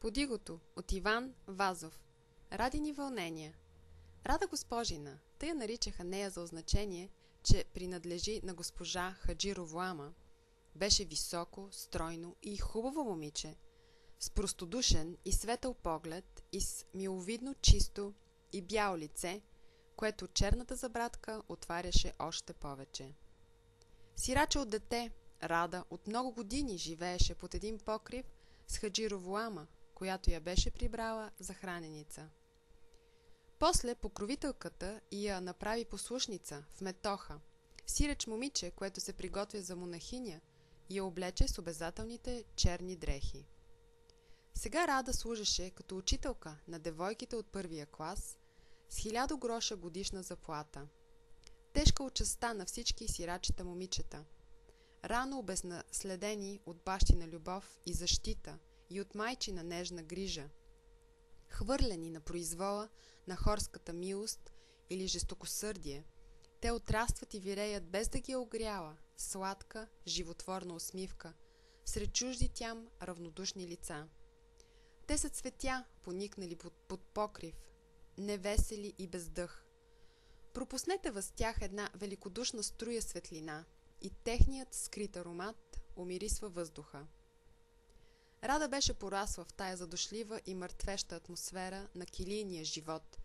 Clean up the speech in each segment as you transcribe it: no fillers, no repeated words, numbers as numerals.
Подигото от Иван Вазов. Радини вълнения. Рада госпожина, тъй я наричаха нея за означение, че принадлежи на госпожа Хаджи Ровоама. Беше високо, стройно и хубаво момиче, с простодушен и светъл поглед и с миловидно чисто и бяло лице, което черната забрадка отваряше още повече. Сираче от дете, Рада от много години живееше под един покрив с Хаджи Ровоама, която я беше прибрала за храненица. После покровителката я направи послушница в Метоха, сиреч момиче, което се приготвя за монахиня, и я облече с обязателните черни дрехи. Сега Рада служеше като учителка на девойките от първия клас с 1000 гроша годишна заплата. Тежка участта на всички сирачета момичета. Рано обезнаследени от бащина любов и защита и от майчина нежна грижа. Хвърлени на произвола на хорската милост или жестокосърдие, те отрастват и виреят без да ги е огряла сладка, животворна усмивка сред чужди тям равнодушни лица. Те са цветя, поникнали под покрив, невесели и без дъх. Пропуснете въз тях една великодушна струя светлина и техният скрит аромат умирисва въздуха. Рада беше порасла в тая задушлива и мъртвеща атмосфера на килийния живот,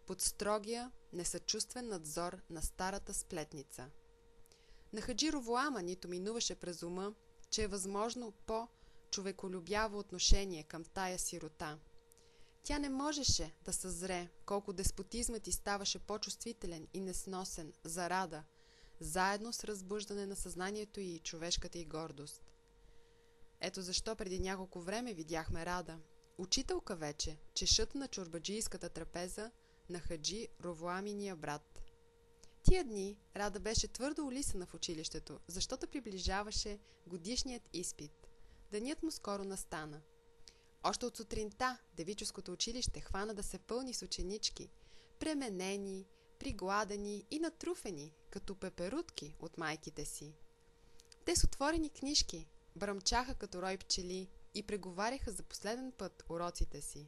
под строгия, несъчувствен надзор на старата сплетница. На Хаджи Ровоама нито минуваше през ума, че е възможно по-човеколюбяво отношение към тая сирота. Тя не можеше да съзре колко деспотизмът й ставаше по-чувствителен и несносен за Рада, заедно с разбуждане на съзнанието и човешката й гордост. Ето защо преди няколко време видяхме Рада, учителка вече, чешът на чорбаджийската трапеза на Хаджи Ровоаминия брат. Тия дни Рада беше твърдо улисана в училището, защото приближаваше годишният изпит. Денят му скоро настана. Още от сутринта девическото училище хвана да се пълни с ученички, пременени, пригладени и натруфени, като пеперутки от майките си. Те с отворени книжки бръмчаха като рой пчели и преговаряха за последен път уроците си.